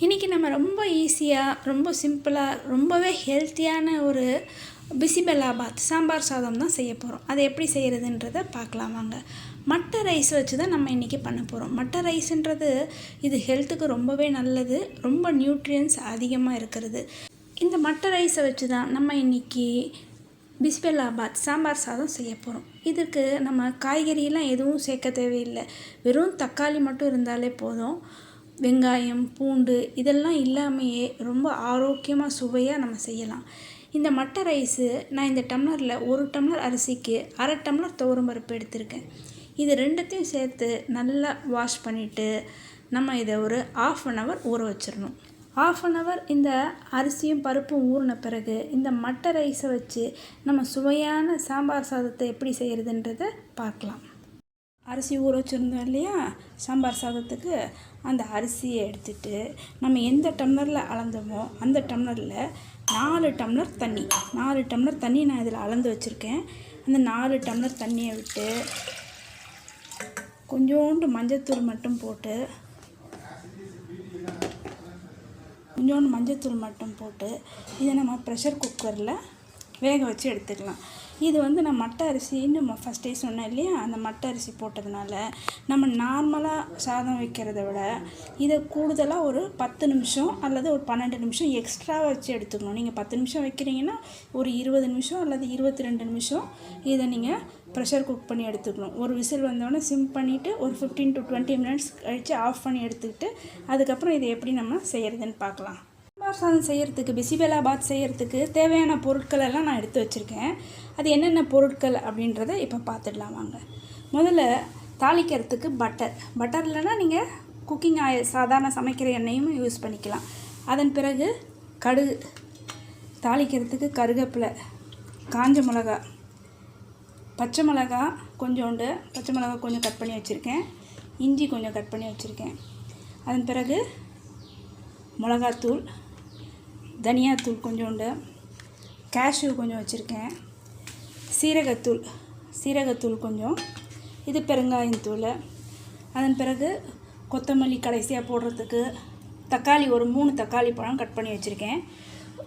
இன்றைக்கி நம்ம ரொம்ப ஈஸியாக, ரொம்ப சிம்பிளாக, ரொம்பவே ஹெல்த்தியான ஒரு பிசிபெல்லாபாத் சாம்பார் சாதம் தான் செய்ய போகிறோம். அதை எப்படி செய்கிறதுன்றதை பார்க்கலாம் வாங்க. மட்டை ரைஸ் வச்சு தான் நம்ம இன்றைக்கி பண்ண போகிறோம். மட்டை ரைஸுன்றது இது ஹெல்த்துக்கு ரொம்பவே நல்லது, ரொம்ப நியூட்ரியன்ஸ் அதிகமாக இருக்கிறது. இந்த மட்டை ரைஸை வச்சு தான் நம்ம இன்றைக்கி பிஸ்பெல்லாபாத் சாம்பார் சாதம் செய்ய போகிறோம். இதுக்கு நம்ம காய்கறியெல்லாம் எதுவும் சேர்க்க தேவையில்லை. வெறும் தக்காளி மட்டும் இருந்தாலே போதும். வெங்காயம், பூண்டு இதெல்லாம் இல்லாமையே ரொம்ப ஆரோக்கியமாக சுவையாக நம்ம செய்யலாம். இந்த மட்டை ரைஸு நான் இந்த டம்ளரில் 1 டம்ளர் அரிசிக்கு 1/2 டம்ளர் துவரம்பருப்பு எடுத்திருக்கேன். இது ரெண்டுத்தையும் சேர்த்து நல்லா வாஷ் பண்ணிவிட்டு நம்ம இதை ஒரு 1/2 hour ஊற வச்சிடணும். 1/2 hour இந்த அரிசியும் பருப்பும் ஊறின பிறகு இந்த மட்டை ரைஸை வச்சு நம்ம சுவையான சாம்பார் சாதத்தை எப்படி செய்கிறதுன்றதை பார்க்கலாம். அரிசி ஊற வச்சுருந்தோம் இல்லையா சாம்பார் சாதத்துக்கு, அந்த அரிசியை எடுத்துகிட்டு நம்ம எந்த டம்ளரில் அளந்தோமோ அந்த டம்ளரில் 4 டம்ளர் தண்ணி 4 டம்ளர் தண்ணி நான் இதில் அளந்து வச்சுருக்கேன். அந்த 4 டம்ளர் தண்ணியை விட்டு கொஞ்சோண்டு மஞ்சத்தூள் மட்டும் போட்டு இதை நம்ம ப்ரெஷர் குக்கரில் வேக வச்சு எடுத்துக்கலாம். இது நான் மட்டை அரிசின்னு ஃபஸ்ட்டே சொன்னேன் இல்லையா, அந்த மட்டை அரிசி போட்டதுனால நம்ம நார்மலாக சாதம் வைக்கிறத விட இதை கூடுதலாக ஒரு 10 நிமிஷம் அல்லது ஒரு 12 நிமிஷம் எக்ஸ்ட்ரா வச்சு எடுத்துக்கணும். நீங்கள் 10 நிமிஷம் வைக்கிறீங்கன்னா ஒரு 20 நிமிஷம் அல்லது 22 நிமிஷம் இதை நீங்கள் ப்ரெஷர் குக் பண்ணி எடுத்துக்கணும். ஒரு விசில் வந்தோடனே சிம் பண்ணிவிட்டு ஒரு 15 to 20 மினிட்ஸ் கழித்து ஆஃப் பண்ணி எடுத்துக்கிட்டு அதுக்கப்புறம் இதை எப்படி நம்ம செய்கிறதுன்னு பார்க்கலாம். சாம்பார் சாதம் செய்கிறதுக்கு, பிசிபெல்லாபாத் செய்கிறதுக்கு தேவையான பொருட்கள் எல்லாம் நான் எடுத்து வச்சுருக்கேன். அது என்னென்ன பொருட்கள் அப்படின்றத இப்போ பார்த்துடலாம் வாங்க. முதல்ல தாளிக்கிறதுக்கு பட்டர் இல்லைன்னா நீங்கள் குக்கிங் ஆயில், சாதாரண சமைக்கிற எண்ணெயும் யூஸ் பண்ணிக்கலாம். அதன் பிறகு கடுகு, தாளிக்கிறதுக்கு கருவேப்பிலை, காஞ்ச மிளகா, பச்சை மிளகா கொஞ்சோண்டு, பச்சை மிளகா கொஞ்சம் கட் பண்ணி வச்சுருக்கேன், இஞ்சி கொஞ்சம் கட் பண்ணி வச்சுருக்கேன். அதன் பிறகு மிளகாத்தூள், தனியாத்தூள் கொஞ்சோண்டு, கேஷ்யூ கொஞ்சம் வச்சுருக்கேன், சீரகத்தூள் கொஞ்சம், இது பெருங்காயத்தூள். அதன் பிறகு கொத்தமல்லி கடைசியாக போடுறதுக்கு தக்காளி, ஒரு 3 தக்காளி பழம் கட் பண்ணி வச்சுருக்கேன்.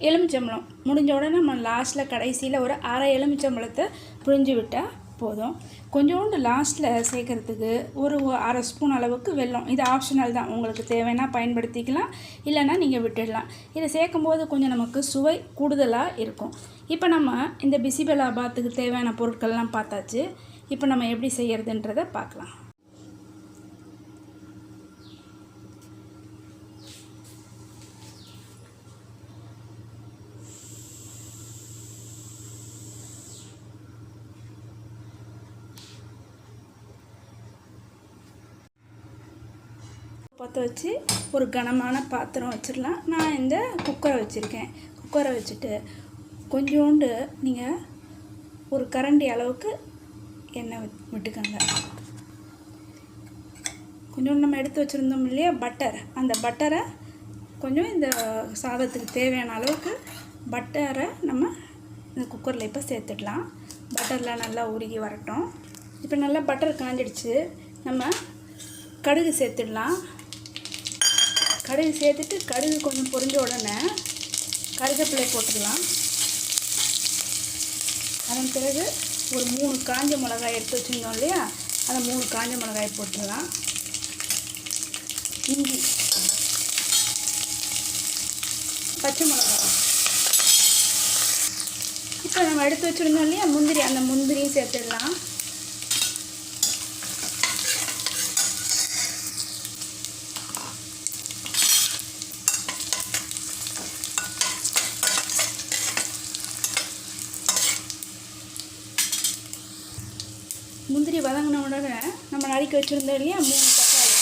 எலுமிச்சம்பழம் முடிஞ்ச உடனே நம்ம லாஸ்ட்டில் கடைசியில் ஒரு 1/2 எலுமிச்சம்பழத்தை புழிஞ்சு விட்டால் போதும். கொஞ்சோண்டு லாஸ்ட்டில் சேர்க்குறதுக்கு ஒரு 1/2 ஸ்பூன் அளவுக்கு வெல்லம். இது ஆப்ஷனல் தான், உங்களுக்கு தேவைன்னா பயன்படுத்திக்கலாம், இல்லைன்னா நீங்கள் விட்டுடலாம். இதை சேர்க்கும்போது கொஞ்சம் நமக்கு சுவை கூடுதலாக இருக்கும். இப்போ நம்ம இந்த பிசிபெல்லாபாத்துக்கு தேவையான பொருட்கள்லாம் பார்த்தாச்சு. இப்போ நம்ம எப்படி செய்கிறதுன்றதை பார்க்கலாம். பற்ற வச்சு ஒரு கனமான பாத்திரம் வச்சிடலாம். நான் இந்த குக்கரை வச்சுருக்கேன். குக்கரை வச்சுட்டு கொஞ்சோண்டு நீங்கள் ஒரு கரண்டி அளவுக்கு எண்ணெய் விட்டுக்கோங்க. கொஞ்சோண்டு நம்ம எடுத்து வச்சுருந்தோம் இல்லையா பட்டர், அந்த பட்டரை கொஞ்சம் இந்த சாதத்துக்கு தேவையான அளவுக்கு பட்டரை நம்ம இந்த குக்கரில் இப்போ சேர்த்துடலாம். பட்டரில் நல்லா உருகி வரட்டும். இப்போ நல்லா பட்டர் காஞ்சிடுச்சு. நம்ம கடுகு சேர்த்துடலாம். கடுகு சேர்த்துட்டு கடுகு கொஞ்சம் பொரிஞ்ச உடனே கருவேப்பிலை போட்டுடலாம். அதன் பிறகு ஒரு 3 காஞ்ச மிளகாய் எடுத்து வச்சுருந்தோம் இல்லையா, அந்த 3 காஞ்ச மிளகாய் போட்டுடலாம். இஞ்சி, பச்சை மிளகாய், இப்போ நம்ம எடுத்து வச்சுருந்தோம் இல்லையா முந்திரி, அந்த முந்திரியும் சேர்த்துடலாம். முந்திரி வதங்கின உடனே நம்ம நறுக்கி வச்சுருந்தோம் இல்லையா 3 தக்காளி,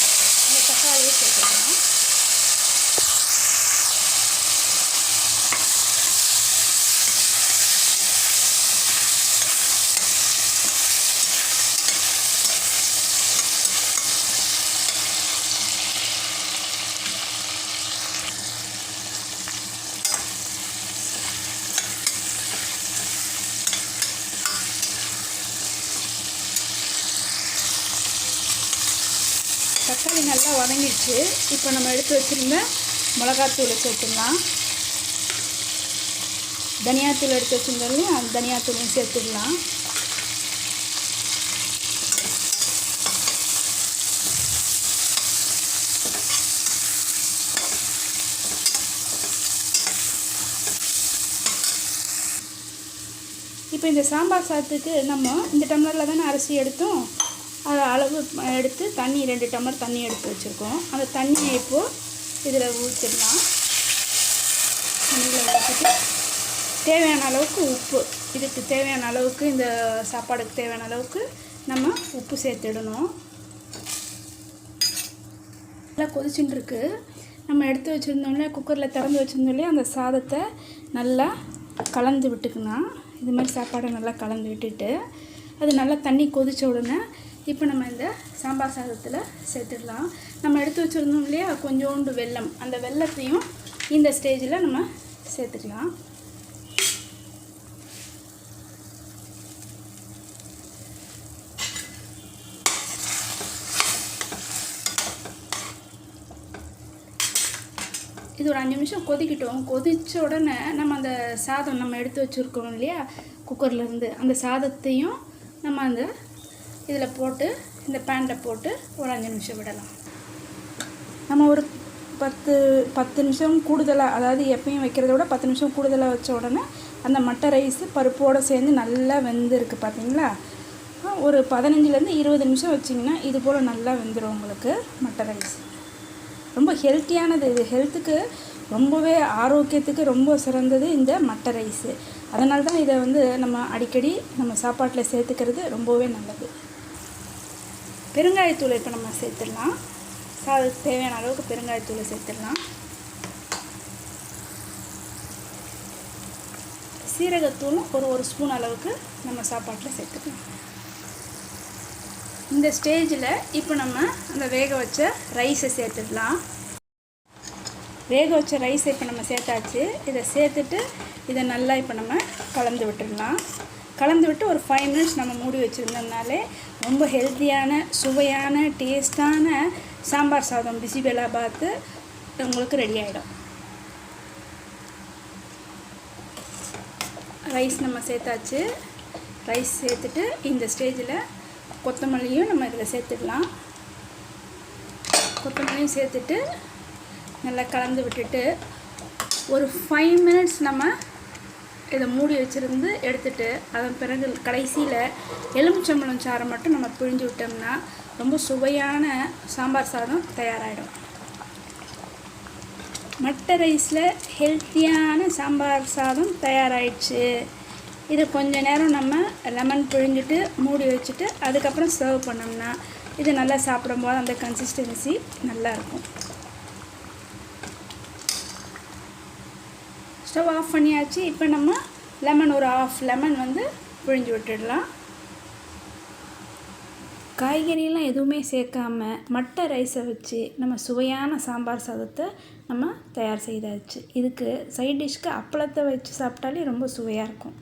அந்த தக்காளியை சேர்த்துக்கலாம். தக்காளி நல்லா வதங்கிடுச்சு. இப்போ நம்ம எடுத்து வச்சுருந்த மிளகாத்தூளை சேர்த்துடலாம். தனியாத்தூள் எடுத்து வச்சுருந்தோம், அந்த தனியாத்தூளையும் சேர்த்துடலாம். இப்போ இந்த சாம்பார் சாதத்துக்கு நம்ம இந்த டம்ளரில் தானே அரிசி எடுத்தோம், அதை அளவு எடுத்து தண்ணி 2 டம்ளர் தண்ணி எடுத்து வச்சுருக்கோம். அந்த தண்ணியை இப்போது இதில் ஊற்றிடலாம். தண்ணியில் ஊற்றிட்டு தேவையான அளவுக்கு உப்பு, இதுக்கு தேவையான அளவுக்கு, இந்த சாப்பாடுக்கு தேவையான அளவுக்கு நம்ம உப்பு சேர்த்துடணும். நல்லா கொதிச்சுட்டு இருக்கு. நம்ம எடுத்து வச்சுருந்தோம்ல, குக்கரில் திறந்து வச்சுருந்தோம் இல்லையா, அந்த சாதத்தை நல்லா கலந்து விட்டுக்கணும். இது மாதிரி சாப்பாடை நல்லா கலந்து விட்டுட்டு அது நல்லா தண்ணி கொதித்த உடனே இப்போ நம்ம இந்த சாம்பார் சாதத்தில் சேர்த்துடலாம். நம்ம எடுத்து வச்சுருந்தோம் இல்லையா கொஞ்சோண்டு வெல்லம், அந்த வெல்லத்தையும் இந்த ஸ்டேஜில் நம்ம சேர்த்துக்கலாம். இது ஒரு 5 நிமிஷம் கொதிக்கிட்டோம். கொதித்த உடனே நம்ம அந்த சாதம் நம்ம எடுத்து வச்சுருக்கோம் இல்லையா குக்கர்லேருந்து, அந்த சாதத்தையும் நம்ம அந்த இதில் போட்டு, இந்த பேனில் போட்டு ஒரு 5 நிமிஷம் விடலாம். நம்ம ஒரு 10 நிமிஷம் கூடுதலாக, அதாவது எப்பயும் வைக்கிறத விட 10 நிமிஷம் கூடுதலாக வச்ச உடனே அந்த மட்டை ரைஸு பருப்போடு சேர்ந்து நல்லா வெந்திருக்கு பார்த்தீங்களா. ஒரு 15லேருந்து 20 நிமிஷம் வச்சிங்கன்னா இது போல் நல்லா வெந்துடும் உங்களுக்கு மட்டை ரைஸ். ரொம்ப ஹெல்த்தியானது இது, ஹெல்த்துக்கு ரொம்பவே, ஆரோக்கியத்துக்கு ரொம்ப சிறந்தது இந்த மட்டை ரைஸு. அதனால தான் இதை நம்ம அடிக்கடி நம்ம சாப்பாட்டில் சேர்த்துக்கிறது ரொம்பவே நல்லது. பெருங்காயத்தூளை இப்போ நம்ம சேர்த்துடலாம். சாதத்துக்கு தேவையான அளவுக்கு பெருங்காயத்தூளை சேர்த்துடலாம். சீரகத்தூளும் ஒரு ஸ்பூன் அளவுக்கு நம்ம சாப்பாட்டில் சேர்த்துக்கலாம். இந்த ஸ்டேஜில் இப்போ நம்ம அந்த வேக வச்ச ரைஸை சேர்த்துடலாம். வேக வச்ச ரைஸை இப்போ நம்ம சேர்த்தாச்சு. இதை சேர்த்துட்டு இதை நல்லா இப்போ நம்ம கலந்து விட்டுடலாம். கலந்து விட்டு ஒரு 5 மினிட்ஸ் நம்ம மூடி வச்சுருந்தோம்னாலே ரொம்ப ஹெல்த்தியான, சுவையான, டேஸ்டான சாம்பார் சாதம் பிசிபெலாபாத்து உங்களுக்கு ரெடி ஆகிடும். ரைஸ் நம்ம சேர்த்தாச்சு. ரைஸ் சேர்த்துட்டு இந்த ஸ்டேஜில் கொத்தமல்லியும் நம்ம இதில் சேர்த்துக்கலாம். கொத்தமல்லியும் சேர்த்துட்டு நல்லா கலந்து விட்டுட்டு ஒரு 5 மினிட்ஸ் நம்ம இதை மூடி வச்சுருந்து எடுத்துட்டு, அதன் பிறகு கடைசியில் எலுமிச்சம்பழம் சாறை மட்டும் நம்ம பிழிஞ்சு விட்டோம்னா ரொம்ப சுவையான சாம்பார் சாதம் தயாராகிடும். மட்டை ரைஸில் ஹெல்த்தியான சாம்பார் சாதம் தயாராகிடுச்சு. இது கொஞ்சம் நேரம் நம்ம லெமன் பிழிஞ்சிட்டு மூடி வச்சுட்டு அதுக்கப்புறம் சர்வ் பண்ணோம்னா இது நல்லா சாப்பிடும்போது அந்த கன்சிஸ்டன்சி நல்லாயிருக்கும். ஸ்டவ் ஆஃப் பண்ணியாச்சு. இப்போ நம்ம லெமன் ஒரு 1/2 லெமன் பிழிஞ்சு விட்டுடலாம். காய்கறியெல்லாம் எதுவுமே சேர்க்காம மட்டை ரைஸை வச்சு நம்ம சுவையான சாம்பார் சாதத்தை நம்ம தயார் செய்தாச்சு. இதுக்கு சைட் டிஷ்க்கு அப்பளத்தை வச்சு சாப்பிட்டாலே ரொம்ப சுவையாக இருக்கும்.